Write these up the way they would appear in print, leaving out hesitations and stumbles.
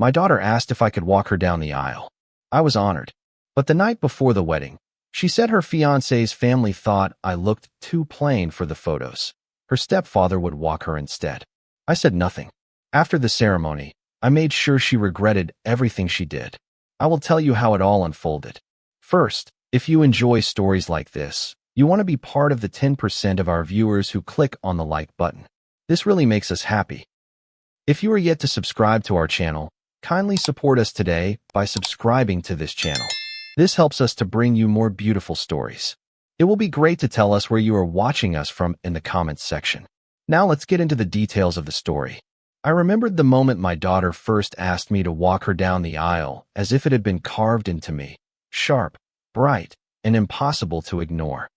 My daughter asked if I could walk her down the aisle. I was honored. But the night before the wedding, she said her fiancé's family thought I looked too plain for the photos. Her stepfather would walk her instead. I said nothing. After the ceremony, I made sure she regretted everything she did. I will tell you how it all unfolded. First, if you enjoy stories like this, you want to be part of the 10% of our viewers who click on the like button. This really makes us happy. If you are yet to subscribe to our channel, kindly support us today by subscribing to this channel. This helps us to bring you more beautiful stories. It will be great to tell us where you are watching us from in the comments section. Now let's get into the details of the story. I remembered the moment my daughter first asked me to walk her down the aisle as if it had been carved into me. Sharp, bright, and impossible to ignore.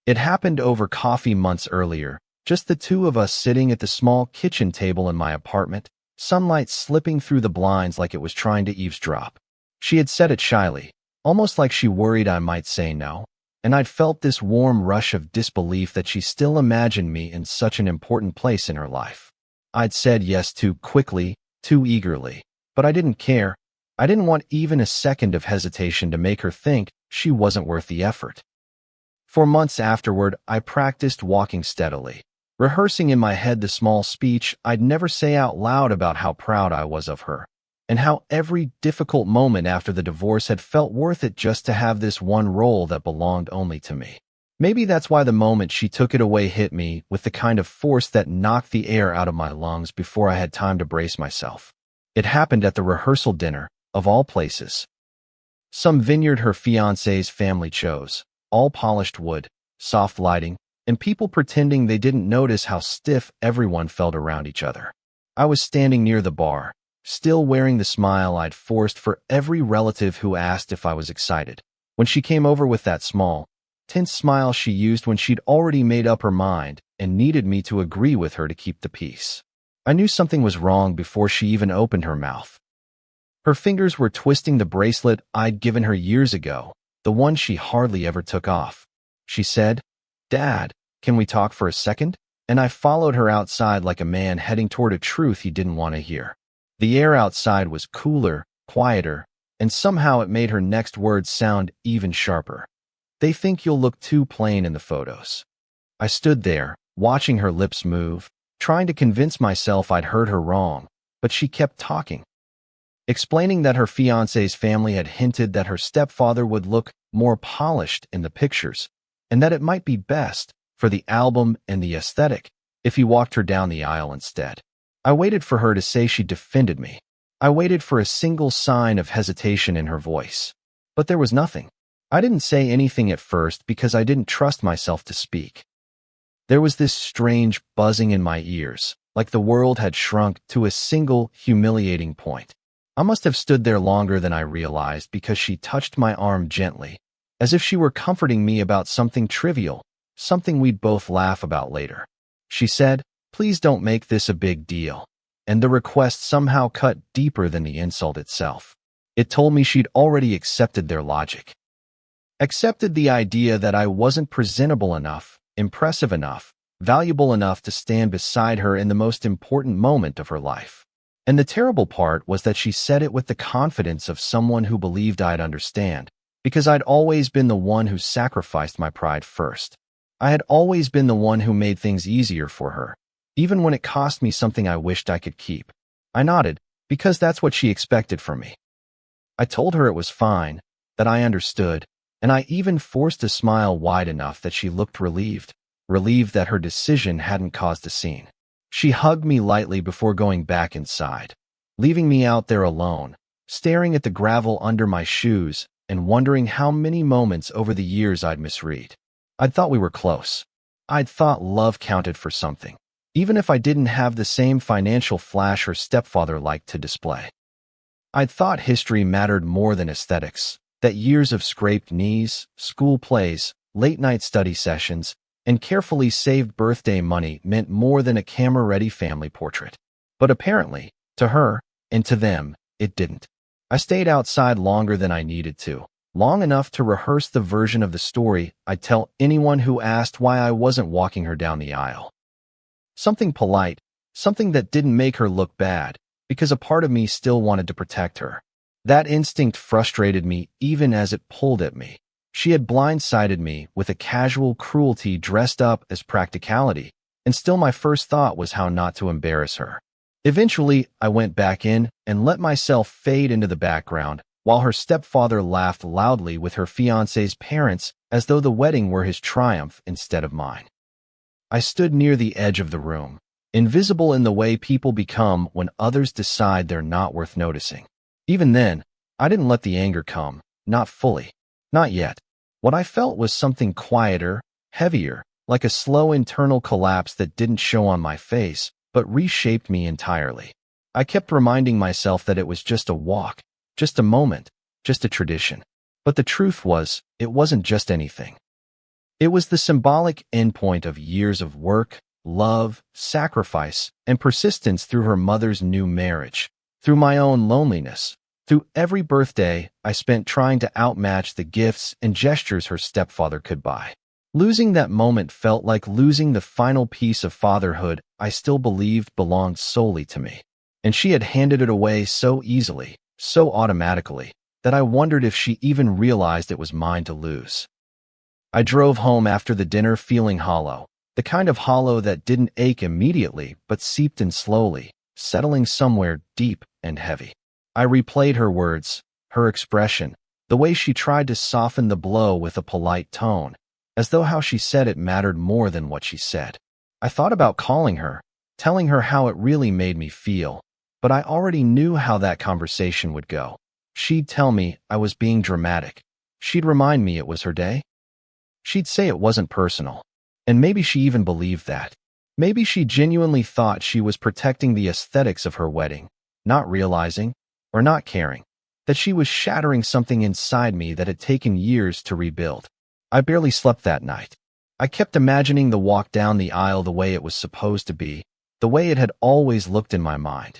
It happened over coffee months earlier, just the two of us sitting at the small kitchen table in my apartment, sunlight slipping through the blinds like it was trying to eavesdrop. She had said it shyly, almost like she worried I might say no, and I'd felt this warm rush of disbelief that she still imagined me in such an important place in her life. I'd said yes too quickly, too eagerly, but I didn't care. I didn't want even a second of hesitation to make her think she wasn't worth the effort. For months afterward, I practiced walking steadily, rehearsing in my head the small speech I'd never say out loud about how proud I was of her, and how every difficult moment after the divorce had felt worth it just to have this one role that belonged only to me. Maybe that's why the moment she took it away hit me with the kind of force that knocked the air out of my lungs before I had time to brace myself. It happened at the rehearsal dinner, of all places. Some vineyard her fiancé's family chose, all polished wood, soft lighting, and people pretending they didn't notice how stiff everyone felt around each other. I was standing near the bar, still wearing the smile I'd forced for every relative who asked if I was excited, when she came over with that small, tense smile she used when she'd already made up her mind and needed me to agree with her to keep the peace. I knew something was wrong before she even opened her mouth. Her fingers were twisting the bracelet I'd given her years ago, the one she hardly ever took off. She said, "Dad, can we talk for a second?" And I followed her outside like a man heading toward a truth he didn't want to hear. The air outside was cooler, quieter, and somehow it made her next words sound even sharper. "They think you'll look too plain in the photos." I stood there, watching her lips move, trying to convince myself I'd heard her wrong, but she kept talking, explaining that her fiancé's family had hinted that her stepfather would look more polished in the pictures, and that it might be best, for the album and the aesthetic, if he walked her down the aisle instead. I waited for her to say she defended me. I waited for a single sign of hesitation in her voice. But there was nothing. I didn't say anything at first because I didn't trust myself to speak. There was this strange buzzing in my ears, like the world had shrunk to a single humiliating point. I must have stood there longer than I realized because she touched my arm gently, as if she were comforting me about something trivial, something we'd both laugh about later. She said, "Please don't make this a big deal," and the request somehow cut deeper than the insult itself. It told me she'd already accepted their logic. Accepted the idea that I wasn't presentable enough, impressive enough, valuable enough to stand beside her in the most important moment of her life. And the terrible part was that she said it with the confidence of someone who believed I'd understand, because I'd always been the one who sacrificed my pride first. I had always been the one who made things easier for her, even when it cost me something I wished I could keep. I nodded, because that's what she expected from me. I told her it was fine, that I understood, and I even forced a smile wide enough that she looked relieved that her decision hadn't caused a scene. She hugged me lightly before going back inside, leaving me out there alone, staring at the gravel under my shoes and wondering how many moments over the years I'd misread. I'd thought we were close. I'd thought love counted for something, even if I didn't have the same financial flash her stepfather liked to display. I'd thought history mattered more than aesthetics, that years of scraped knees, school plays, late-night study sessions, and carefully saved birthday money meant more than a camera-ready family portrait. But apparently, to her, and to them, it didn't. I stayed outside longer than I needed to, long enough to rehearse the version of the story I'd tell anyone who asked why I wasn't walking her down the aisle. Something polite, something that didn't make her look bad, because a part of me still wanted to protect her. That instinct frustrated me even as it pulled at me. She had blindsided me with a casual cruelty dressed up as practicality, and still my first thought was how not to embarrass her. Eventually, I went back in and let myself fade into the background, while her stepfather laughed loudly with her fiancé's parents as though the wedding were his triumph instead of mine. I stood near the edge of the room, invisible in the way people become when others decide they're not worth noticing. Even then, I didn't let the anger come, not fully. Not yet. What I felt was something quieter, heavier, like a slow internal collapse that didn't show on my face, but reshaped me entirely. I kept reminding myself that it was just a walk, just a moment, just a tradition. But the truth was, it wasn't just anything. It was the symbolic endpoint of years of work, love, sacrifice, and persistence through her mother's new marriage, through my own loneliness, through every birthday I spent trying to outmatch the gifts and gestures her stepfather could buy. Losing that moment felt like losing the final piece of fatherhood I still believed belonged solely to me. And she had handed it away so easily, so automatically, that I wondered if she even realized it was mine to lose. I drove home after the dinner feeling hollow, the kind of hollow that didn't ache immediately but seeped in slowly, settling somewhere deep and heavy. I replayed her words, her expression, the way she tried to soften the blow with a polite tone, as though how she said it mattered more than what she said. I thought about calling her, telling her how it really made me feel, but I already knew how that conversation would go. She'd tell me I was being dramatic. She'd remind me it was her day. She'd say it wasn't personal. And maybe she even believed that. Maybe she genuinely thought she was protecting the aesthetics of her wedding, not realizing, or not caring, that she was shattering something inside me that had taken years to rebuild. I barely slept that night. I kept imagining the walk down the aisle the way it was supposed to be, the way it had always looked in my mind.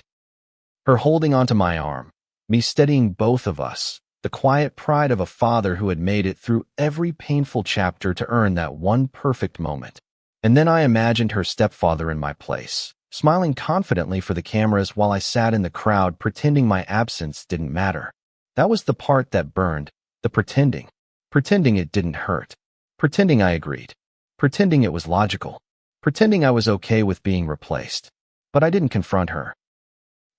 Her holding onto my arm, me steadying both of us, the quiet pride of a father who had made it through every painful chapter to earn that one perfect moment. And then I imagined her stepfather in my place, smiling confidently for the cameras while I sat in the crowd pretending my absence didn't matter. That was the part that burned, the pretending. Pretending it didn't hurt. Pretending I agreed. Pretending it was logical. Pretending I was okay with being replaced. But I didn't confront her.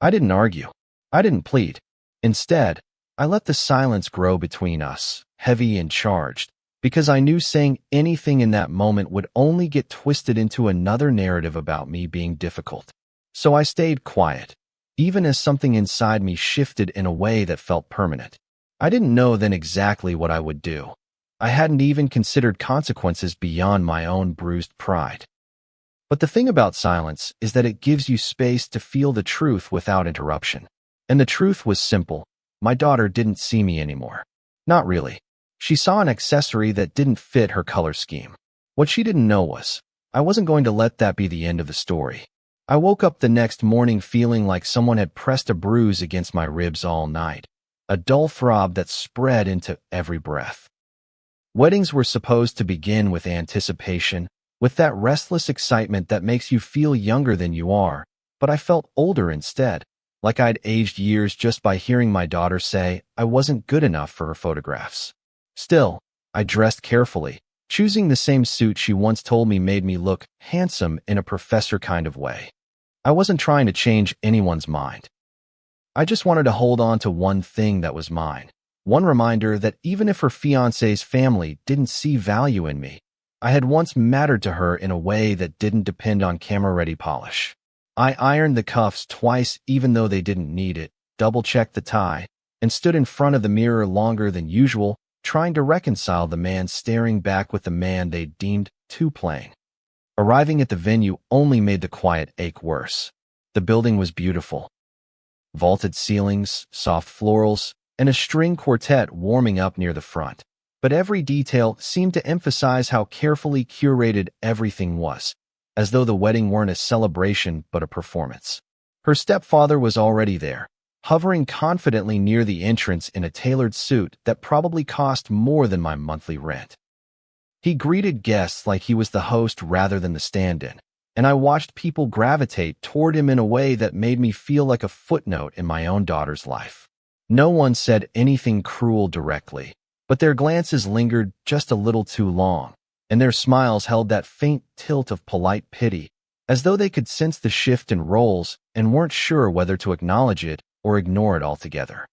I didn't argue. I didn't plead. Instead, I let the silence grow between us, heavy and charged, because I knew saying anything in that moment would only get twisted into another narrative about me being difficult. So I stayed quiet, even as something inside me shifted in a way that felt permanent. I didn't know then exactly what I would do. I hadn't even considered consequences beyond my own bruised pride. But the thing about silence is that it gives you space to feel the truth without interruption. And the truth was simple. My daughter didn't see me anymore. Not really. She saw an accessory that didn't fit her color scheme. What she didn't know was, I wasn't going to let that be the end of the story. I woke up the next morning feeling like someone had pressed a bruise against my ribs all night, a dull throb that spread into every breath. Weddings were supposed to begin with anticipation, with that restless excitement that makes you feel younger than you are, but I felt older instead. Like I'd aged years just by hearing my daughter say I wasn't good enough for her photographs. Still, I dressed carefully, choosing the same suit she once told me made me look handsome in a professor kind of way. I wasn't trying to change anyone's mind. I just wanted to hold on to one thing that was mine, one reminder that even if her fiancé's family didn't see value in me, I had once mattered to her in a way that didn't depend on camera-ready polish. I ironed the cuffs twice even though they didn't need it, double-checked the tie, and stood in front of the mirror longer than usual, trying to reconcile the man staring back with the man they deemed too plain. Arriving at the venue only made the quiet ache worse. The building was beautiful. Vaulted ceilings, soft florals, and a string quartet warming up near the front. But every detail seemed to emphasize how carefully curated everything was, as though the wedding weren't a celebration but a performance. Her stepfather was already there, hovering confidently near the entrance in a tailored suit that probably cost more than my monthly rent. He greeted guests like he was the host rather than the stand-in, and I watched people gravitate toward him in a way that made me feel like a footnote in my own daughter's life. No one said anything cruel directly, but their glances lingered just a little too long, and their smiles held that faint tilt of polite pity, as though they could sense the shift in roles and weren't sure whether to acknowledge it or ignore it altogether.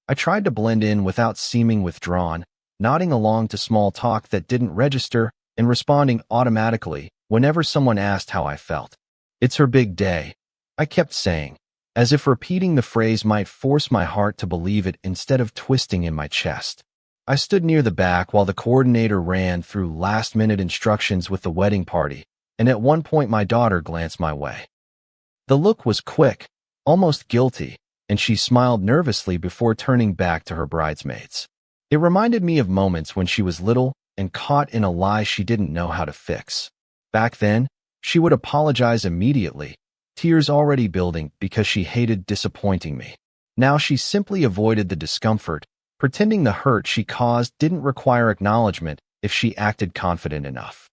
I tried to blend in without seeming withdrawn, nodding along to small talk that didn't register and responding automatically whenever someone asked how I felt. "It's her big day," I kept saying, as if repeating the phrase might force my heart to believe it instead of twisting in my chest. I stood near the back while the coordinator ran through last-minute instructions with the wedding party, and at one point my daughter glanced my way. The look was quick, almost guilty, and she smiled nervously before turning back to her bridesmaids. It reminded me of moments when she was little and caught in a lie she didn't know how to fix. Back then, she would apologize immediately, tears already building because she hated disappointing me. Now she simply avoided the discomfort, pretending the hurt she caused didn't require acknowledgement if she acted confident enough.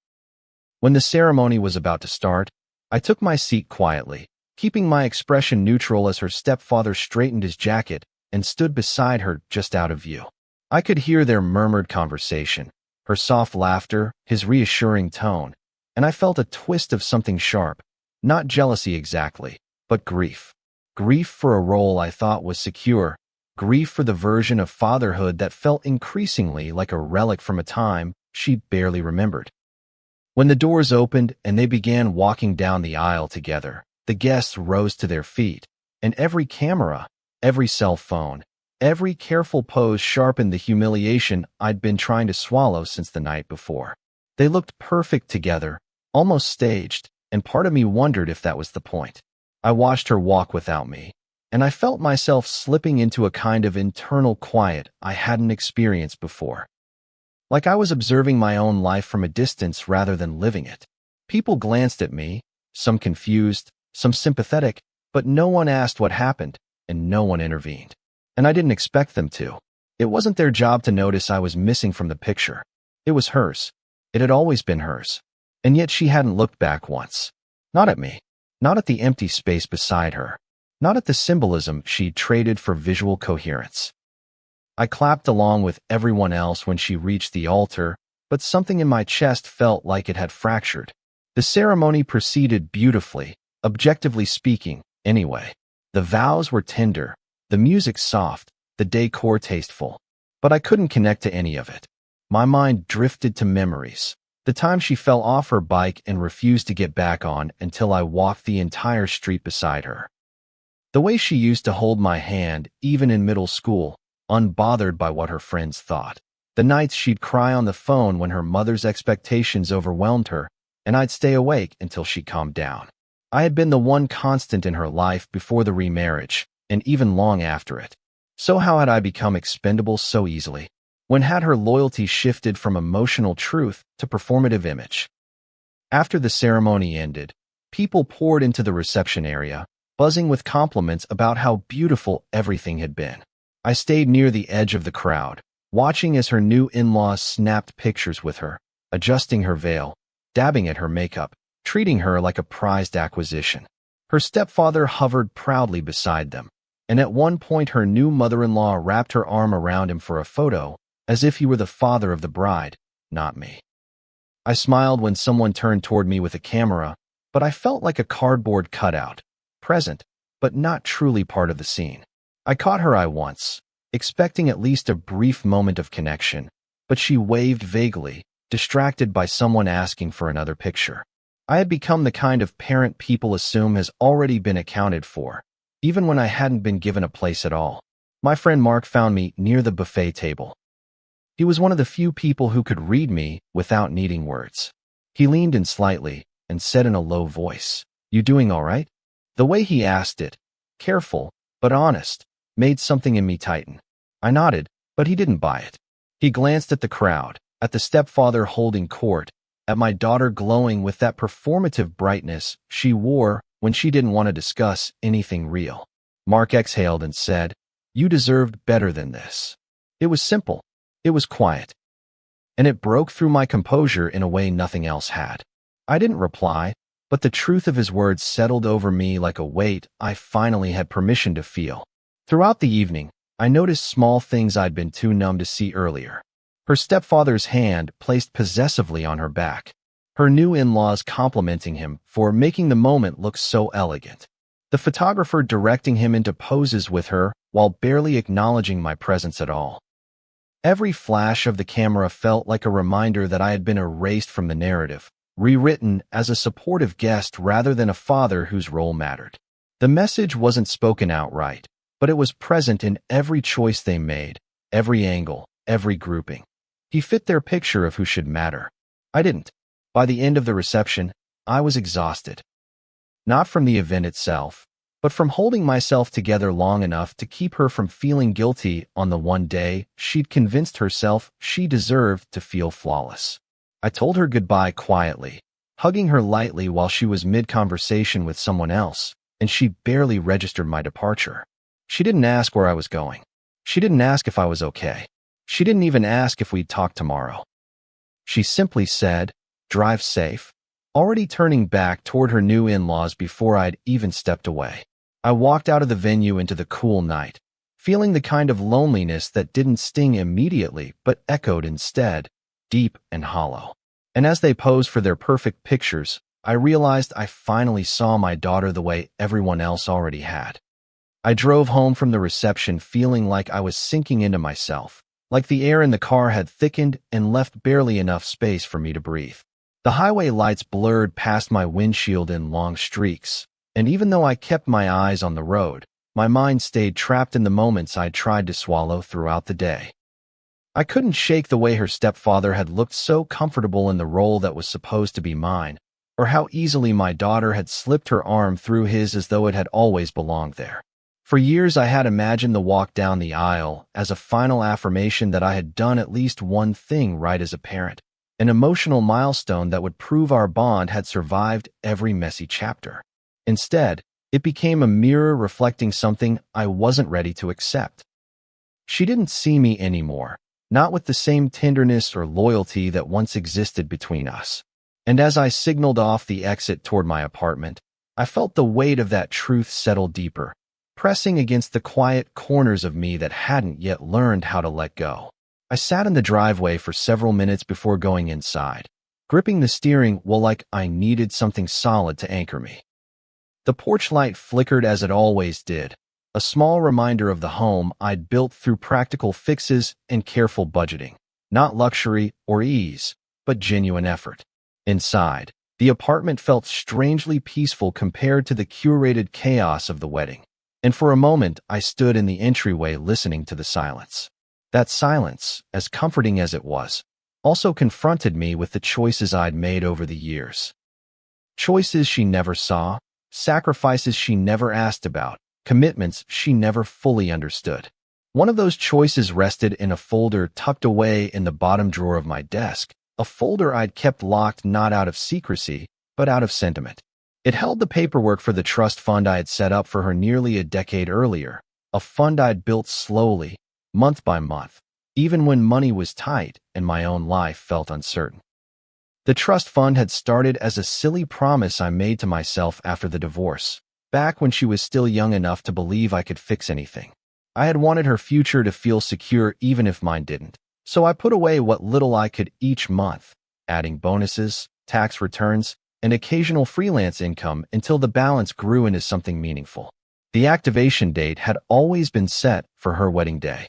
When the ceremony was about to start, I took my seat quietly, keeping my expression neutral as her stepfather straightened his jacket and stood beside her just out of view. I could hear their murmured conversation, her soft laughter, his reassuring tone, and I felt a twist of something sharp, not jealousy exactly, but grief. Grief for a role I thought was secure, grief for the version of fatherhood that felt increasingly like a relic from a time she barely remembered. When the doors opened and they began walking down the aisle together, the guests rose to their feet, and every camera, every cell phone, every careful pose sharpened the humiliation I'd been trying to swallow since the night before. They looked perfect together, almost staged, and part of me wondered if that was the point. I watched her walk without me, and I felt myself slipping into a kind of internal quiet I hadn't experienced before. Like I was observing my own life from a distance rather than living it. People glanced at me, some confused, some sympathetic, but no one asked what happened, and no one intervened. And I didn't expect them to. It wasn't their job to notice I was missing from the picture. It was hers. It had always been hers. And yet she hadn't looked back once. Not at me. Not at the empty space beside her. Not at the symbolism she'd traded for visual coherence. I clapped along with everyone else when she reached the altar, but something in my chest felt like it had fractured. The ceremony proceeded beautifully, objectively speaking, anyway. The vows were tender, the music soft, the decor tasteful, but I couldn't connect to any of it. My mind drifted to memories. The time she fell off her bike and refused to get back on until I walked the entire street beside her. The way she used to hold my hand, even in middle school, unbothered by what her friends thought. The nights she'd cry on the phone when her mother's expectations overwhelmed her, and I'd stay awake until she calmed down. I had been the one constant in her life before the remarriage, and even long after it. So how had I become expendable so easily? When had her loyalty shifted from emotional truth to performative image? After the ceremony ended, people poured into the reception area, buzzing with compliments about how beautiful everything had been. I stayed near the edge of the crowd, watching as her new in-laws snapped pictures with her, adjusting her veil, dabbing at her makeup, treating her like a prized acquisition. Her stepfather hovered proudly beside them, and at one point her new mother-in-law wrapped her arm around him for a photo, as if he were the father of the bride, not me. I smiled when someone turned toward me with a camera, but I felt like a cardboard cutout, present, but not truly part of the scene. I caught her eye once, expecting at least a brief moment of connection, but she waved vaguely, distracted by someone asking for another picture. I had become the kind of parent people assume has already been accounted for, even when I hadn't been given a place at all. My friend Mark found me near the buffet table. He was one of the few people who could read me without needing words. He leaned in slightly and said in a low voice, "You doing all right?" The way he asked it, careful but honest, made something in me tighten. I nodded, but he didn't buy it. He glanced at the crowd, at the stepfather holding court, at my daughter glowing with that performative brightness she wore when she didn't want to discuss anything real. Mark exhaled and said, "You deserved better than this." It was simple. It was quiet. And it broke through my composure in a way nothing else had. I didn't reply, but the truth of his words settled over me like a weight I finally had permission to feel. Throughout the evening, I noticed small things I'd been too numb to see earlier. Her stepfather's hand placed possessively on her back. Her new in-laws complimenting him for making the moment look so elegant. The photographer directing him into poses with her while barely acknowledging my presence at all. Every flash of the camera felt like a reminder that I had been erased from the narrative, rewritten as a supportive guest rather than a father whose role mattered. The message wasn't spoken outright, but it was present in every choice they made, every angle, every grouping. He fit their picture of who should matter. I didn't. By the end of the reception, I was exhausted. Not from the event itself, but from holding myself together long enough to keep her from feeling guilty on the one day she'd convinced herself she deserved to feel flawless. I told her goodbye quietly, hugging her lightly while she was mid-conversation with someone else, and she barely registered my departure. She didn't ask where I was going. She didn't ask if I was okay. She didn't even ask if we'd talk tomorrow. She simply said, "Drive safe," already turning back toward her new in-laws before I'd even stepped away. I walked out of the venue into the cool night, feeling the kind of loneliness that didn't sting immediately but echoed instead, deep and hollow. And as they posed for their perfect pictures, I realized I finally saw my daughter the way everyone else already had. I drove home from the reception feeling like I was sinking into myself, like the air in the car had thickened and left barely enough space for me to breathe. The highway lights blurred past my windshield in long streaks, and even though I kept my eyes on the road, my mind stayed trapped in the moments I'd tried to swallow throughout the day. I couldn't shake the way her stepfather had looked so comfortable in the role that was supposed to be mine, or how easily my daughter had slipped her arm through his as though it had always belonged there. For years I had imagined the walk down the aisle as a final affirmation that I had done at least one thing right as a parent, an emotional milestone that would prove our bond had survived every messy chapter. Instead, it became a mirror reflecting something I wasn't ready to accept. She didn't see me anymore, not with the same tenderness or loyalty that once existed between us. And as I signaled off the exit toward my apartment, I felt the weight of that truth settle deeper, pressing against the quiet corners of me that hadn't yet learned how to let go. I sat in the driveway for several minutes before going inside, gripping the steering wheel like I needed something solid to anchor me. The porch light flickered as it always did, a small reminder of the home I'd built through practical fixes and careful budgeting, not luxury or ease, but genuine effort. Inside, the apartment felt strangely peaceful compared to the curated chaos of the wedding, and for a moment I stood in the entryway listening to the silence. That silence, as comforting as it was, also confronted me with the choices I'd made over the years. Choices she never saw, sacrifices she never asked about, commitments she never fully understood. One of those choices rested in a folder tucked away in the bottom drawer of my desk, a folder I'd kept locked not out of secrecy, but out of sentiment. It held the paperwork for the trust fund I had set up for her nearly a decade earlier, a fund I'd built slowly, month by month, even when money was tight and my own life felt uncertain. The trust fund had started as a silly promise I made to myself after the divorce, back when she was still young enough to believe I could fix anything. I had wanted her future to feel secure even if mine didn't, so I put away what little I could each month, adding bonuses, tax returns, and occasional freelance income until the balance grew into something meaningful. The activation date had always been set for her wedding day.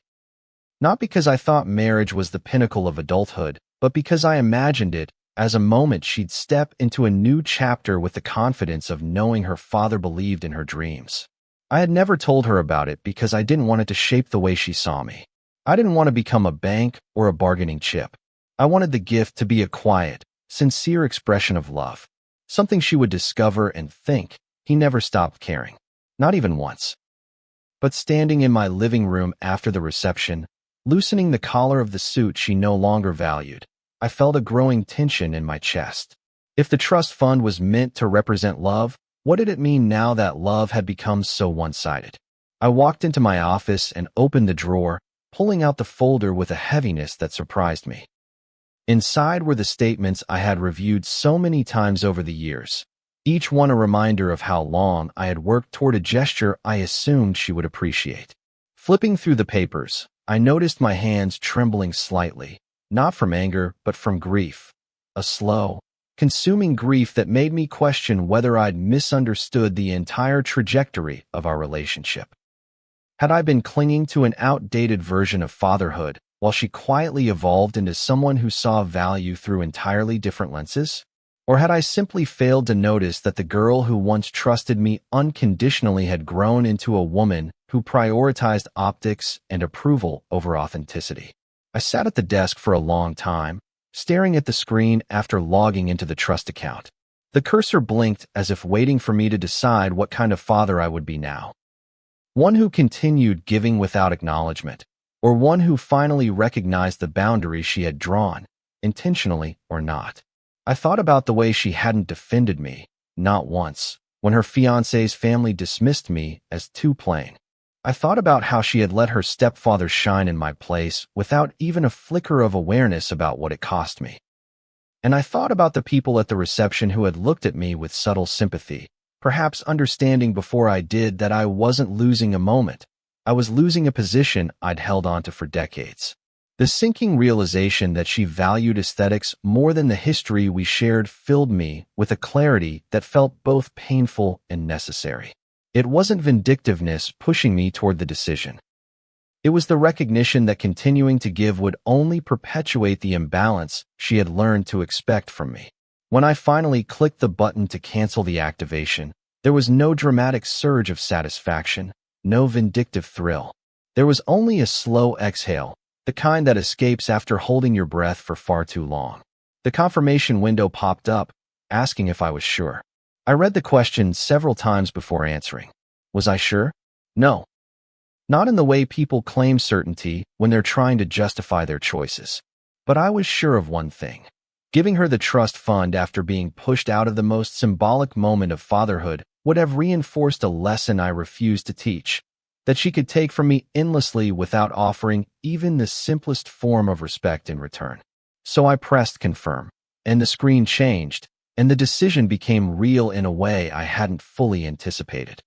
Not because I thought marriage was the pinnacle of adulthood, but because I imagined it as a moment she'd step into a new chapter with the confidence of knowing her father believed in her dreams. I had never told her about it because I didn't want it to shape the way she saw me. I didn't want to become a bank or a bargaining chip. I wanted the gift to be a quiet, sincere expression of love, something she would discover and think he never stopped caring, not even once. But standing in my living room after the reception, loosening the collar of the suit she no longer valued, I felt a growing tension in my chest. If the trust fund was meant to represent love, what did it mean now that love had become so one-sided? I walked into my office and opened the drawer, pulling out the folder with a heaviness that surprised me. Inside were the statements I had reviewed so many times over the years, each one a reminder of how long I had worked toward a gesture I assumed she would appreciate. Flipping through the papers, I noticed my hands trembling slightly, not from anger, but from grief. A slow, consuming grief that made me question whether I'd misunderstood the entire trajectory of our relationship. Had I been clinging to an outdated version of fatherhood while she quietly evolved into someone who saw value through entirely different lenses? Or had I simply failed to notice that the girl who once trusted me unconditionally had grown into a woman who prioritized optics and approval over authenticity? I sat at the desk for a long time, staring at the screen after logging into the trust account. The cursor blinked as if waiting for me to decide what kind of father I would be now. One who continued giving without acknowledgement, or one who finally recognized the boundaries she had drawn, intentionally or not. I thought about the way she hadn't defended me, not once, when her fiancé's family dismissed me as too plain. I thought about how she had let her stepfather shine in my place without even a flicker of awareness about what it cost me. And I thought about the people at the reception who had looked at me with subtle sympathy, perhaps understanding before I did that I wasn't losing a moment. I was losing a position I'd held onto for decades. The sinking realization that she valued aesthetics more than the history we shared filled me with a clarity that felt both painful and necessary. It wasn't vindictiveness pushing me toward the decision. It was the recognition that continuing to give would only perpetuate the imbalance she had learned to expect from me. When I finally clicked the button to cancel the activation, there was no dramatic surge of satisfaction, no vindictive thrill. There was only a slow exhale, the kind that escapes after holding your breath for far too long. The confirmation window popped up, asking if I was sure. I read the question several times before answering. Was I sure? No. Not in the way people claim certainty when they're trying to justify their choices. But I was sure of one thing. Giving her the trust fund after being pushed out of the most symbolic moment of fatherhood would have reinforced a lesson I refused to teach, that she could take from me endlessly without offering even the simplest form of respect in return. So I pressed confirm, and the screen changed, and the decision became real in a way I hadn't fully anticipated.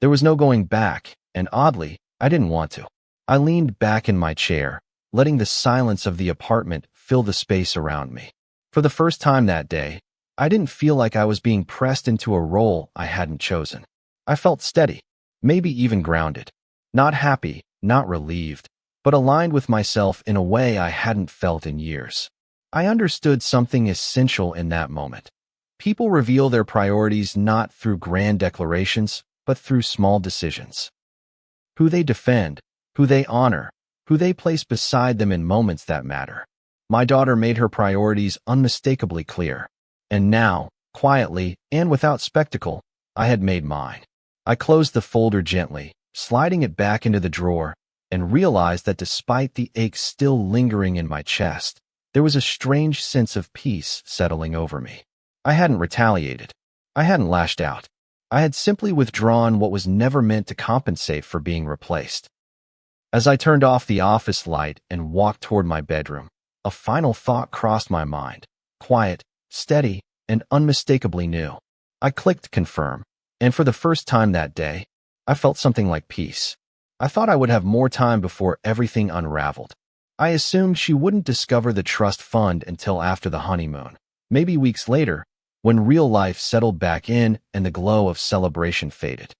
There was no going back, and oddly, I didn't want to. I leaned back in my chair, letting the silence of the apartment fill the space around me. For the first time that day, I didn't feel like I was being pressed into a role I hadn't chosen. I felt steady, maybe even grounded. Not happy, not relieved, but aligned with myself in a way I hadn't felt in years. I understood something essential in that moment. People reveal their priorities not through grand declarations, but through small decisions. Who they defend, who they honor, who they place beside them in moments that matter. My daughter made her priorities unmistakably clear. And now, quietly and without spectacle, I had made mine. I closed the folder gently, sliding it back into the drawer, and realized that despite the ache still lingering in my chest, there was a strange sense of peace settling over me. I hadn't retaliated. I hadn't lashed out. I had simply withdrawn what was never meant to compensate for being replaced. As I turned off the office light and walked toward my bedroom, a final thought crossed my mind, quiet, steady, and unmistakably new. I clicked confirm, and for the first time that day, I felt something like peace. I thought I would have more time before everything unraveled. I assumed she wouldn't discover the trust fund until after the honeymoon, maybe weeks later, when real life settled back in and the glow of celebration faded.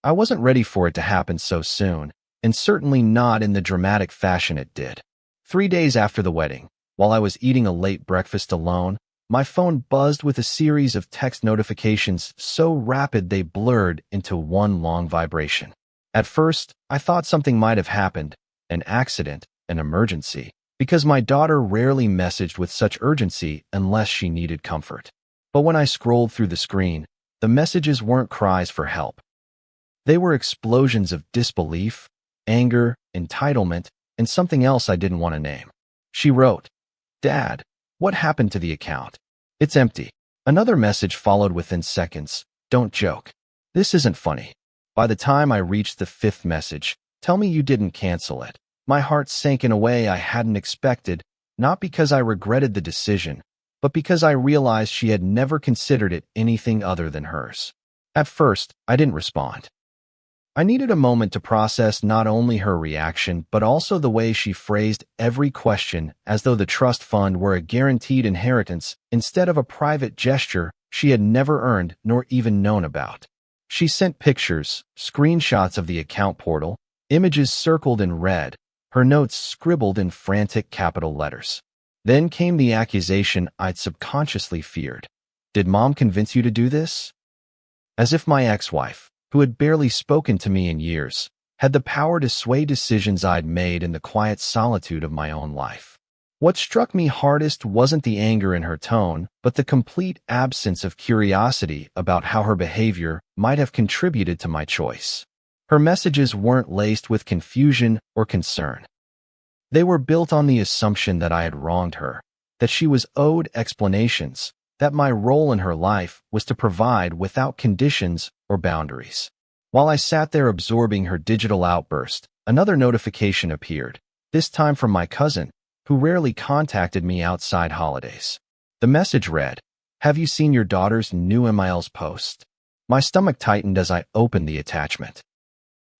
I wasn't ready for it to happen so soon, and certainly not in the dramatic fashion it did. 3 days after the wedding, while I was eating a late breakfast alone, my phone buzzed with a series of text notifications so rapid they blurred into one long vibration. At first, I thought something might have happened, an accident, an emergency, because my daughter rarely messaged with such urgency unless she needed comfort. But when I scrolled through the screen, the messages weren't cries for help. They were explosions of disbelief, anger, entitlement, and something else I didn't want to name. She wrote, "Dad, what happened to the account? It's empty." Another message followed within seconds. "Don't joke. This isn't funny." By the time I reached the fifth message, "Tell me you didn't cancel it," my heart sank in a way I hadn't expected, not because I regretted the decision, but because I realized she had never considered it anything other than hers. At first, I didn't respond. I needed a moment to process not only her reaction, but also the way she phrased every question, as though the trust fund were a guaranteed inheritance instead of a private gesture she had never earned nor even known about. She sent pictures, screenshots of the account portal, images circled in red, her notes scribbled in frantic capital letters. Then came the accusation I'd subconsciously feared. Did Mom convince you to do this? As if my ex-wife, who had barely spoken to me in years, had the power to sway decisions I'd made in the quiet solitude of my own life. What struck me hardest wasn't the anger in her tone, but the complete absence of curiosity about how her behavior might have contributed to my choice. Her messages weren't laced with confusion or concern. They were built on the assumption that I had wronged her, that she was owed explanations, that my role in her life was to provide without conditions or boundaries. While I sat there absorbing her digital outburst, another notification appeared, this time from my cousin, who rarely contacted me outside holidays. The message read, "Have you seen your daughter's new MIL's post?" My stomach tightened as I opened the attachment.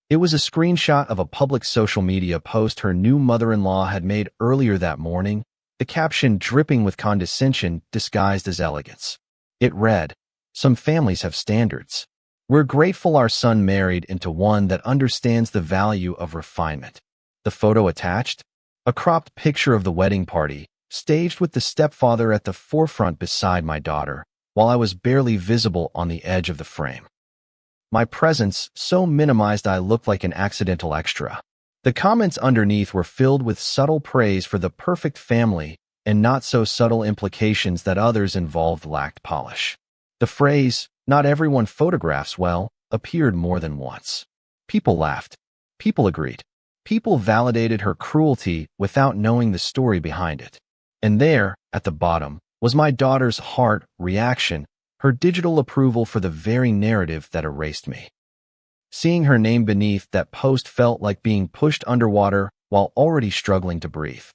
It was a screenshot of a public social media post her new mother-in-law had made earlier that morning, the caption dripping with condescension disguised as elegance. It read, "Some families have standards. We're grateful our son married into one that understands the value of refinement." The photo attached? A cropped picture of the wedding party, staged with the stepfather at the forefront beside my daughter, while I was barely visible on the edge of the frame. My presence so minimized I looked like an accidental extra. The comments underneath were filled with subtle praise for the perfect family and not so subtle implications that others involved lacked polish. The phrase, "Not everyone photographs well," appeared more than once. People laughed. People agreed. People validated her cruelty without knowing the story behind it. And there, at the bottom, was my daughter's heart reaction, her digital approval for the very narrative that erased me. Seeing her name beneath that post felt like being pushed underwater while already struggling to breathe.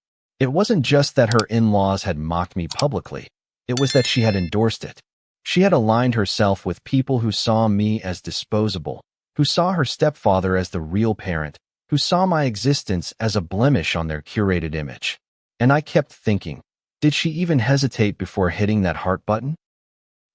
It wasn't just that her in-laws had mocked me publicly. It was that she had endorsed it. She had aligned herself with people who saw me as disposable, who saw her stepfather as the real parent, who saw my existence as a blemish on their curated image. And I kept thinking, did she even hesitate before hitting that heart button?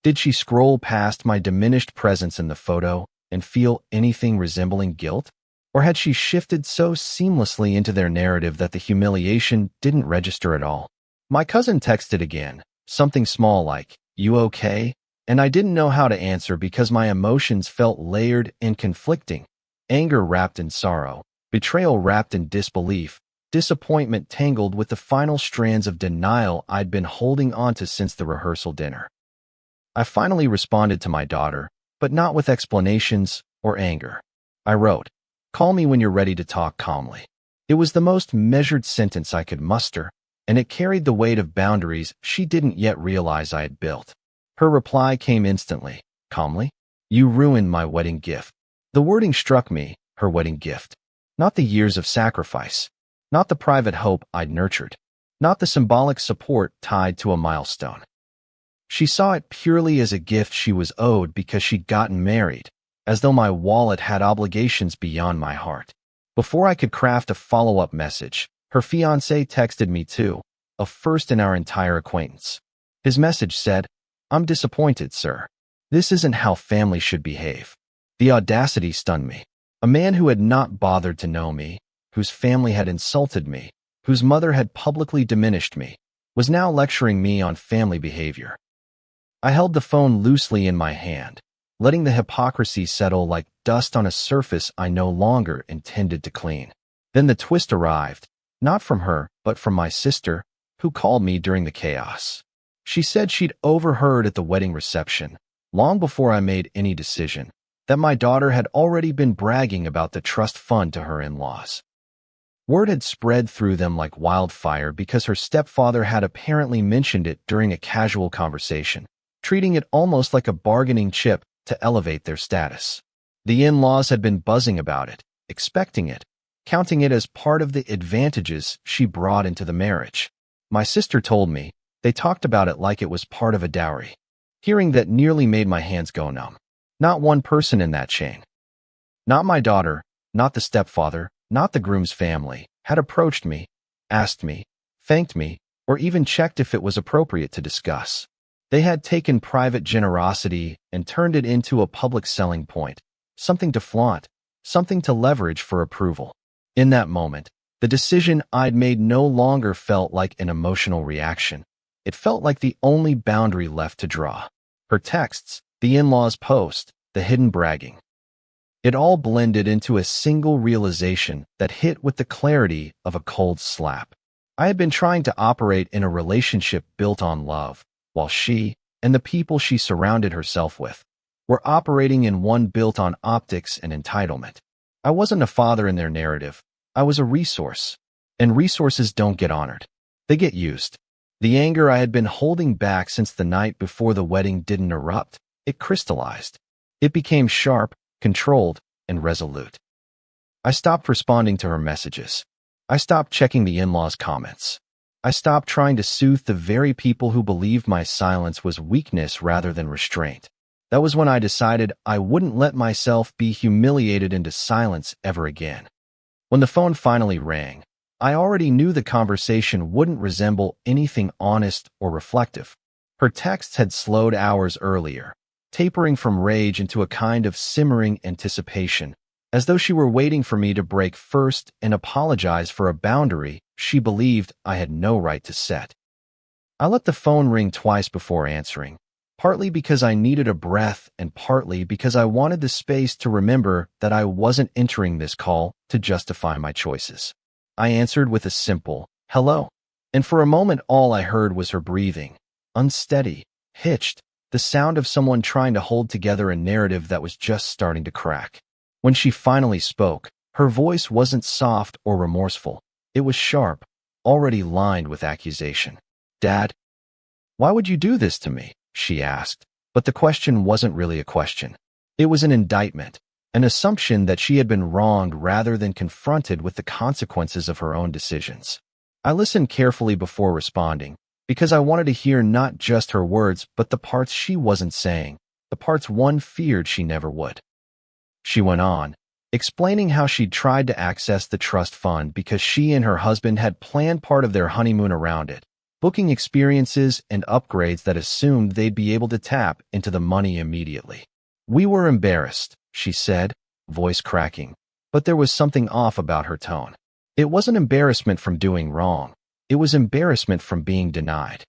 Did she scroll past my diminished presence in the photo and feel anything resembling guilt? Or had she shifted so seamlessly into their narrative that the humiliation didn't register at all? My cousin texted again, something small like, "You okay?" And I didn't know how to answer because my emotions felt layered and conflicting. Anger wrapped in sorrow, betrayal wrapped in disbelief, disappointment tangled with the final strands of denial I'd been holding onto since the rehearsal dinner. I finally responded to my daughter, but not with explanations or anger. I wrote, "Call me when you're ready to talk calmly." It was the most measured sentence I could muster, and it carried the weight of boundaries she didn't yet realize I had built. Her reply came instantly, calmly, "You ruined my wedding gift." The wording struck me, her wedding gift. Not the years of sacrifice, not the private hope I'd nurtured, not the symbolic support tied to a milestone. She saw it purely as a gift she was owed because she'd gotten married, as though my wallet had obligations beyond my heart. Before I could craft a follow-up message, her fiancé texted me too, a first in our entire acquaintance. His message said, "I'm disappointed, sir. This isn't how family should behave." The audacity stunned me. A man who had not bothered to know me, whose family had insulted me, whose mother had publicly diminished me, was now lecturing me on family behavior. I held the phone loosely in my hand, letting the hypocrisy settle like dust on a surface I no longer intended to clean. Then the twist arrived, not from her, but from my sister, who called me during the chaos. She said she'd overheard at the wedding reception, long before I made any decision, that my daughter had already been bragging about the trust fund to her in-laws. Word had spread through them like wildfire because her stepfather had apparently mentioned it during a casual conversation, treating it almost like a bargaining chip to elevate their status. The in-laws had been buzzing about it, expecting it, counting it as part of the advantages she brought into the marriage. My sister told me, They talked about it like it was part of a dowry. Hearing that nearly made my hands go numb. Not one person in that chain, not my daughter, not the stepfather, not the groom's family, had approached me, asked me, thanked me, or even checked if it was appropriate to discuss. They had taken private generosity and turned it into a public selling point, something to flaunt, something to leverage for approval. In that moment, the decision I'd made no longer felt like an emotional reaction. It felt like the only boundary left to draw. Her texts, the in-laws' post, the hidden bragging. It all blended into a single realization that hit with the clarity of a cold slap. I had been trying to operate in a relationship built on love, while she, and the people she surrounded herself with, were operating in one built on optics and entitlement. I wasn't a father in their narrative. I was a resource. And resources don't get honored. They get used. The anger I had been holding back since the night before the wedding didn't erupt. It crystallized. It became sharp, controlled, and resolute. I stopped responding to her messages. I stopped checking the in-laws' comments. I stopped trying to soothe the very people who believed my silence was weakness rather than restraint. That was when I decided I wouldn't let myself be humiliated into silence ever again. When the phone finally rang, I already knew the conversation wouldn't resemble anything honest or reflective. Her texts had slowed hours earlier, tapering from rage into a kind of simmering anticipation, as though she were waiting for me to break first and apologize for a boundary she believed I had no right to set. I let the phone ring twice before answering, partly because I needed a breath and partly because I wanted the space to remember that I wasn't entering this call to justify my choices. I answered with a simple, "Hello," and for a moment all I heard was her breathing, unsteady, hitched, the sound of someone trying to hold together a narrative that was just starting to crack. When she finally spoke, her voice wasn't soft or remorseful. It was sharp, already lined with accusation. "Dad, why would you do this to me?" she asked. But the question wasn't really a question. It was an indictment, an assumption that she had been wronged rather than confronted with the consequences of her own decisions. I listened carefully before responding, because I wanted to hear not just her words, but the parts she wasn't saying, the parts one feared she never would. She went on, explaining how she'd tried to access the trust fund because she and her husband had planned part of their honeymoon around it, booking experiences and upgrades that assumed they'd be able to tap into the money immediately. "We were embarrassed," she said, voice cracking, but there was something off about her tone. It wasn't embarrassment from doing wrong. It was embarrassment from being denied.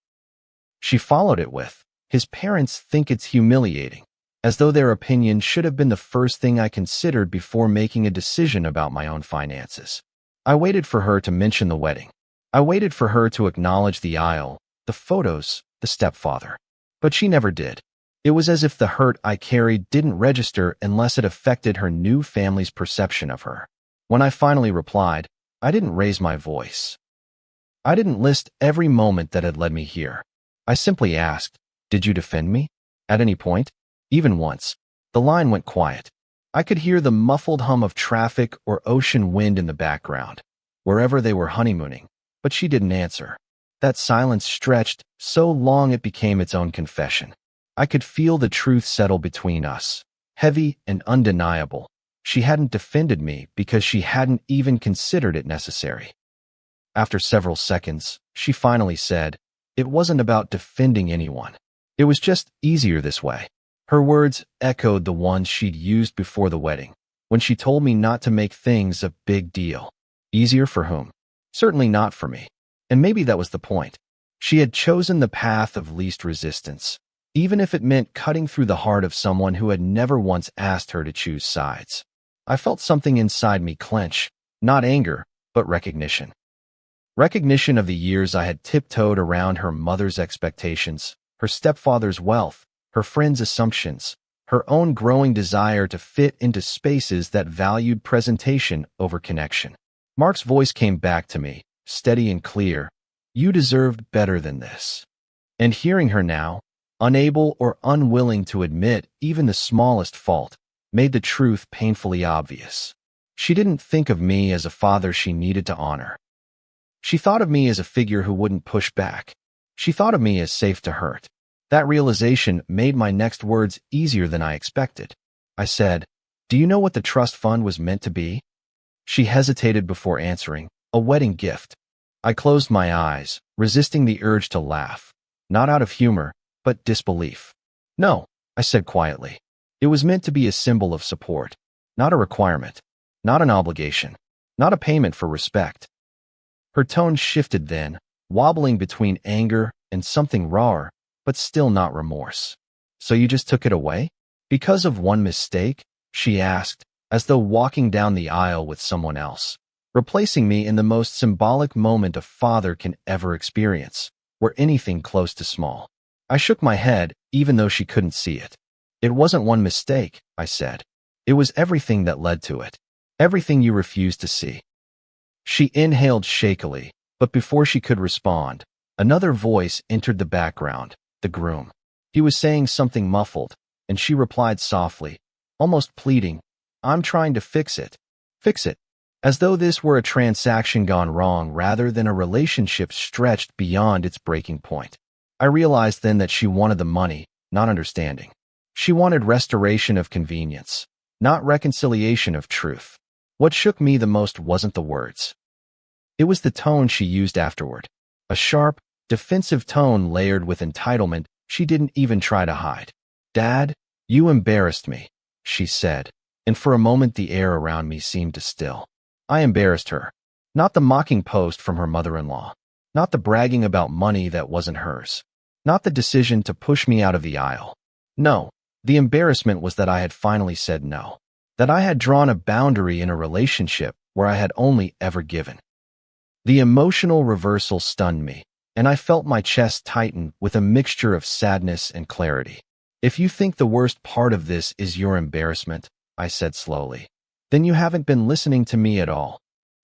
She followed it with, "His parents think it's humiliating," as though their opinion should have been the first thing I considered before making a decision about my own finances. I waited for her to mention the wedding. I waited for her to acknowledge the aisle, the photos, the stepfather. But she never did. It was as if the hurt I carried didn't register unless it affected her new family's perception of her. When I finally replied, I didn't raise my voice. I didn't list every moment that had led me here. I simply asked, "Did you defend me? At any point?" Even once. The line went quiet. I could hear the muffled hum of traffic or ocean wind in the background, wherever they were honeymooning, but she didn't answer. That silence stretched so long it became its own confession. I could feel the truth settle between us, heavy and undeniable. She hadn't defended me because she hadn't even considered it necessary. After several seconds, she finally said, "It wasn't about defending anyone. It was just easier this way." Her words echoed the ones she'd used before the wedding, when she told me not to make things a big deal. Easier for whom? Certainly not for me. And maybe that was the point. She had chosen the path of least resistance, even if it meant cutting through the heart of someone who had never once asked her to choose sides. I felt something inside me clench, not anger, but recognition. Recognition of the years I had tiptoed around her mother's expectations, her stepfather's wealth, her friends' assumptions, her own growing desire to fit into spaces that valued presentation over connection. Mark's voice came back to me, steady and clear. "You deserved better than this." And hearing her now, unable or unwilling to admit even the smallest fault, made the truth painfully obvious. She didn't think of me as a father she needed to honor. She thought of me as a figure who wouldn't push back, She thought of me as safe to hurt. That realization made my next words easier than I expected. I said, "Do you know what the trust fund was meant to be?" She hesitated before answering, "A wedding gift." I closed my eyes, resisting the urge to laugh, not out of humor, but disbelief. "No," I said quietly. "It was meant to be a symbol of support, not a requirement, not an obligation, not a payment for respect." Her tone shifted then, wobbling between anger and something rawer, but still not remorse. "So you just took it away? Because of one mistake?" she asked, as though walking down the aisle with someone else, replacing me in the most symbolic moment a father can ever experience, or anything close to small. I shook my head, even though she couldn't see it. "It wasn't one mistake," I said. "It was everything that led to it. Everything you refused to see." She inhaled shakily, but before she could respond, another voice entered the background, the groom. He was saying something muffled, and she replied softly, almost pleading, "I'm trying to fix it. Fix it." As though this were a transaction gone wrong rather than a relationship stretched beyond its breaking point. I realized then that she wanted the money, not understanding. She wanted restoration of convenience, not reconciliation of truth. What shook me the most wasn't the words. It was the tone she used afterward. A sharp, defensive tone layered with entitlement she didn't even try to hide. "Dad, you embarrassed me," she said, and for a moment the air around me seemed to still. I embarrassed her. Not the mocking post from her mother-in-law. Not the bragging about money that wasn't hers. Not the decision to push me out of the aisle. No, the embarrassment was that I had finally said no. That I had drawn a boundary in a relationship where I had only ever given. The emotional reversal stunned me, and I felt my chest tighten with a mixture of sadness and clarity. "If you think the worst part of this is your embarrassment," I said slowly, "then you haven't been listening to me at all."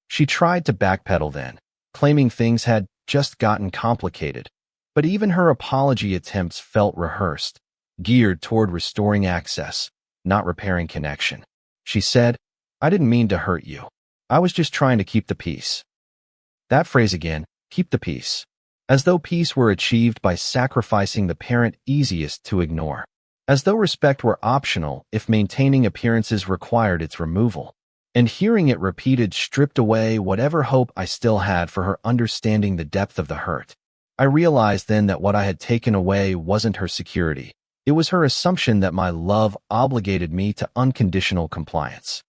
She tried to backpedal then, claiming things had just gotten complicated, but even her apology attempts felt rehearsed, geared toward restoring access, not repairing connection. She said, "I didn't mean to hurt you. I was just trying to keep the peace." That phrase again, "keep the peace," as though peace were achieved by sacrificing the parent easiest to ignore. As though respect were optional if maintaining appearances required its removal. And hearing it repeated stripped away whatever hope I still had for her understanding the depth of the hurt. I realized then that what I had taken away wasn't her security. It was her assumption that my love obligated me to unconditional compliance.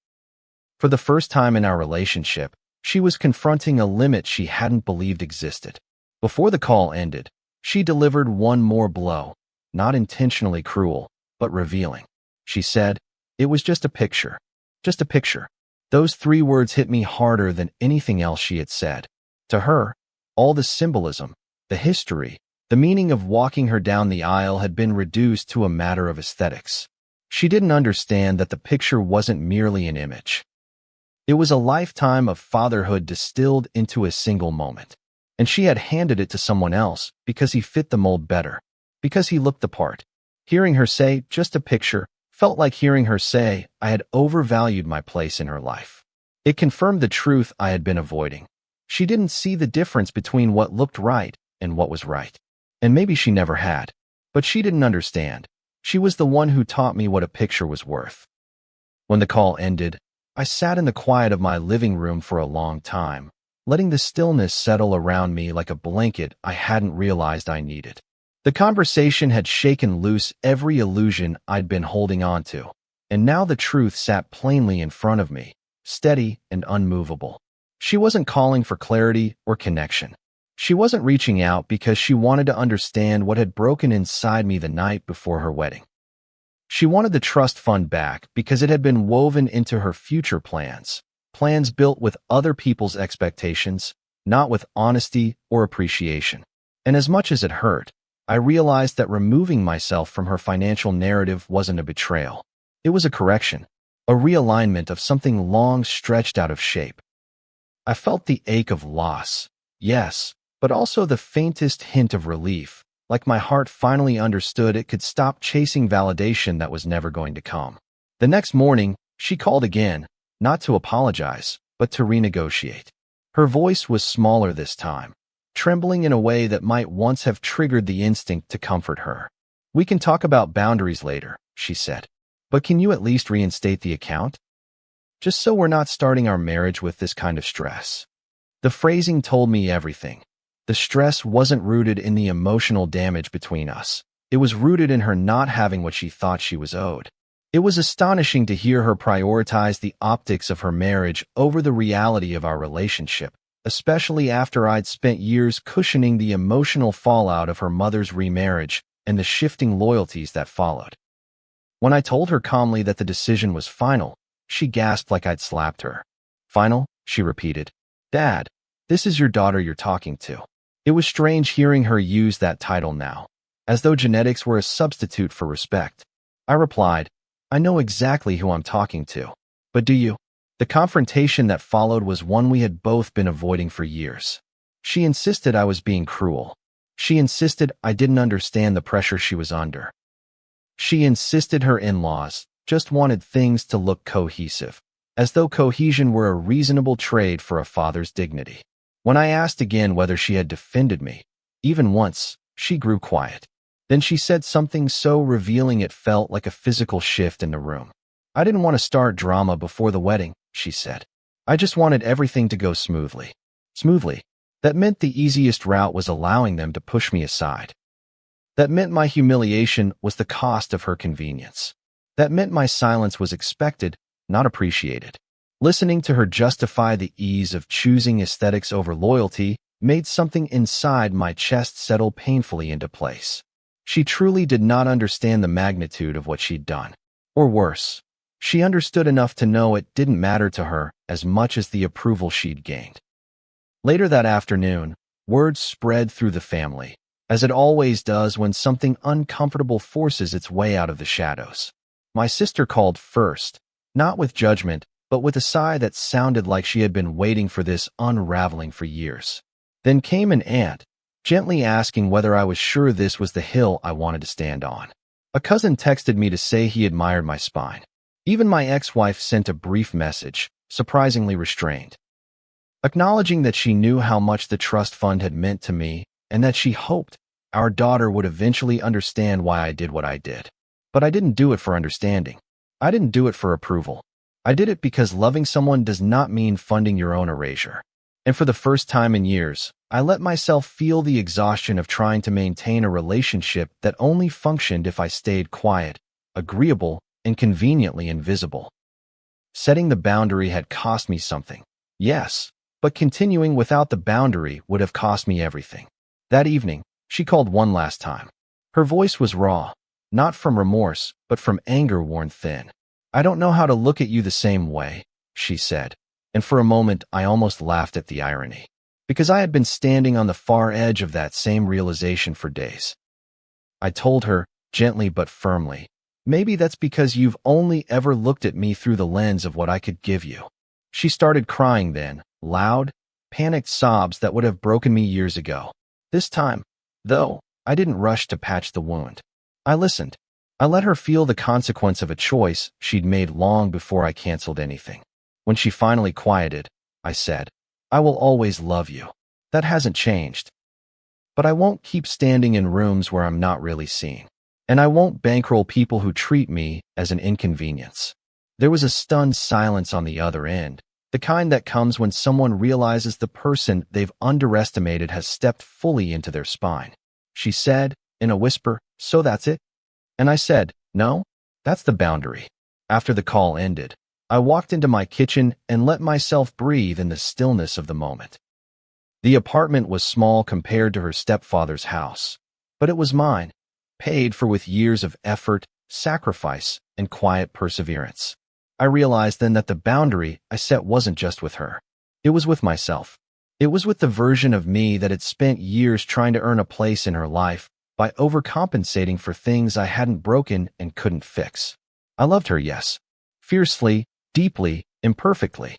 For the first time in our relationship, she was confronting a limit she hadn't believed existed. Before the call ended, she delivered one more blow, not intentionally cruel, but revealing. She said, "It was just a picture. Just a picture." Those 3 words hit me harder than anything else she had said. To her, all the symbolism, the history, the meaning of walking her down the aisle had been reduced to a matter of aesthetics. She didn't understand that the picture wasn't merely an image. It was a lifetime of fatherhood distilled into a single moment. And she had handed it to someone else because he fit the mold better, because he looked the part. Hearing her say, "just a picture," felt like hearing her say I had overvalued my place in her life. It confirmed the truth I had been avoiding. She didn't see the difference between what looked right and what was right. And maybe she never had. But she didn't understand. She was the one who taught me what a picture was worth. When the call ended, I sat in the quiet of my living room for a long time, letting the stillness settle around me like a blanket I hadn't realized I needed. The conversation had shaken loose every illusion I'd been holding on to, and now the truth sat plainly in front of me, steady and unmovable. She wasn't calling for clarity or connection. She wasn't reaching out because she wanted to understand what had broken inside me the night before her wedding. She wanted the trust fund back because it had been woven into her future plans, plans built with other people's expectations, not with honesty or appreciation. And as much as it hurt, I realized that removing myself from her financial narrative wasn't a betrayal. It was a correction, a realignment of something long stretched out of shape. I felt the ache of loss, yes, but also the faintest hint of relief, like my heart finally understood it could stop chasing validation that was never going to come. The next morning, she called again, not to apologize, but to renegotiate. Her voice was smaller this time, trembling in a way that might once have triggered the instinct to comfort her. "We can talk about boundaries later," she said. "But can you at least reinstate the account? Just so we're not starting our marriage with this kind of stress." The phrasing told me everything. The stress wasn't rooted in the emotional damage between us. It was rooted in her not having what she thought she was owed. It was astonishing to hear her prioritize the optics of her marriage over the reality of our relationship, especially after I'd spent years cushioning the emotional fallout of her mother's remarriage and the shifting loyalties that followed. When I told her calmly that the decision was final, she gasped like I'd slapped her. "Final?" she repeated. "Dad, this is your daughter you're talking to." It was strange hearing her use that title now, as though genetics were a substitute for respect. I replied, "I know exactly who I'm talking to. But do you?" The confrontation that followed was one we had both been avoiding for years. She insisted I was being cruel. She insisted I didn't understand the pressure she was under. She insisted her in-laws just wanted things to look cohesive, as though cohesion were a reasonable trade for a father's dignity. When I asked again whether she had defended me, even once, she grew quiet. Then she said something so revealing it felt like a physical shift in the room. "I didn't want to start drama before the wedding," she said. "I just wanted everything to go smoothly." Smoothly. That meant the easiest route was allowing them to push me aside. That meant my humiliation was the cost of her convenience. That meant my silence was expected, not appreciated. Listening to her justify the ease of choosing aesthetics over loyalty made something inside my chest settle painfully into place. She truly did not understand the magnitude of what she'd done. Or worse, she understood enough to know it didn't matter to her as much as the approval she'd gained. Later that afternoon, word spread through the family, as it always does when something uncomfortable forces its way out of the shadows. My sister called first, not with judgment, but with a sigh that sounded like she had been waiting for this unraveling for years. Then came an aunt, gently asking whether I was sure this was the hill I wanted to stand on. A cousin texted me to say he admired my spine. Even my ex-wife sent a brief message, surprisingly restrained, acknowledging that she knew how much the trust fund had meant to me and that she hoped our daughter would eventually understand why I did what I did. But I didn't do it for understanding. I didn't do it for approval. I did it because loving someone does not mean funding your own erasure. And for the first time in years, I let myself feel the exhaustion of trying to maintain a relationship that only functioned if I stayed quiet, agreeable, and conveniently invisible. Setting the boundary had cost me something, yes, but continuing without the boundary would have cost me everything. That evening, she called one last time. Her voice was raw, not from remorse, but from anger worn thin. "I don't know how to look at you the same way," she said, and for a moment I almost laughed at the irony, because I had been standing on the far edge of that same realization for days. I told her, gently but firmly, "Maybe that's because you've only ever looked at me through the lens of what I could give you." She started crying then, loud, panicked sobs that would have broken me years ago. This time, though, I didn't rush to patch the wound. I listened. I let her feel the consequence of a choice she'd made long before I canceled anything. When she finally quieted, I said, "I will always love you. That hasn't changed. But I won't keep standing in rooms where I'm not really seen. And I won't bankroll people who treat me as an inconvenience." There was a stunned silence on the other end, the kind that comes when someone realizes the person they've underestimated has stepped fully into their spine. She said, in a whisper, "So that's it?" And I said, "No, that's the boundary." After the call ended, I walked into my kitchen and let myself breathe in the stillness of the moment. The apartment was small compared to her stepfather's house, but it was mine, paid for with years of effort, sacrifice, and quiet perseverance. I realized then that the boundary I set wasn't just with her. It was with myself. It was with the version of me that had spent years trying to earn a place in her life by overcompensating for things I hadn't broken and couldn't fix. I loved her, yes, fiercely, deeply, imperfectly.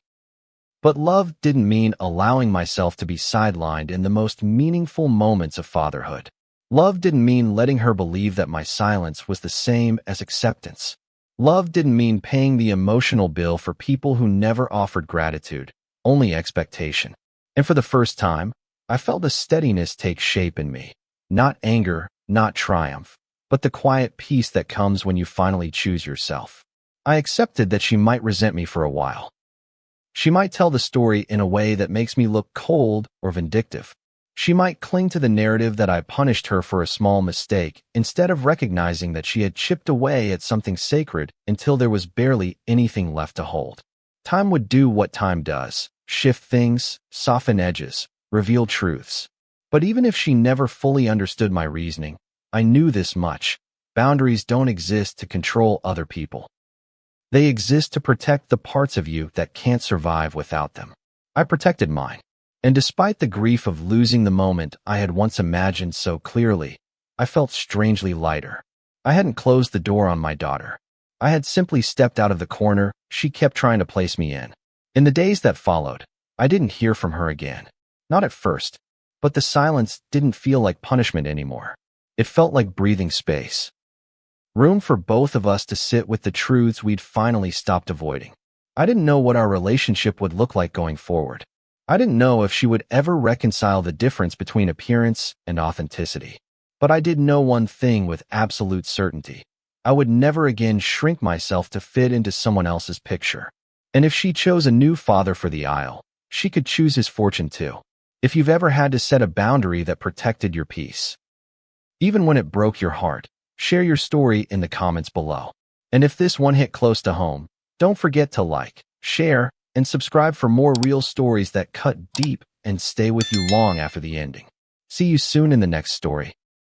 But love didn't mean allowing myself to be sidelined in the most meaningful moments of fatherhood. Love didn't mean letting her believe that my silence was the same as acceptance. Love didn't mean paying the emotional bill for people who never offered gratitude, only expectation. And for the first time, I felt a steadiness take shape in me. Not anger, not triumph, but the quiet peace that comes when you finally choose yourself. I accepted that she might resent me for a while. She might tell the story in a way that makes me look cold or vindictive. She might cling to the narrative that I punished her for a small mistake instead of recognizing that she had chipped away at something sacred until there was barely anything left to hold. Time would do what time does: shift things, soften edges, reveal truths. But even if she never fully understood my reasoning, I knew this much: boundaries don't exist to control other people. They exist to protect the parts of you that can't survive without them. I protected mine. And despite the grief of losing the moment I had once imagined so clearly, I felt strangely lighter. I hadn't closed the door on my daughter. I had simply stepped out of the corner she kept trying to place me in. In the days that followed, I didn't hear from her again. Not at first, but the silence didn't feel like punishment anymore. It felt like breathing space. Room for both of us to sit with the truths we'd finally stopped avoiding. I didn't know what our relationship would look like going forward. I didn't know if she would ever reconcile the difference between appearance and authenticity. But I did know one thing with absolute certainty: I would never again shrink myself to fit into someone else's picture. And if she chose a new father for the aisle, she could choose his fortune too. If you've ever had to set a boundary that protected your peace, even when it broke your heart, share your story in the comments below. And if this one hit close to home, don't forget to like, share, and subscribe for more real stories that cut deep and stay with you long after the ending. See you soon in the next story.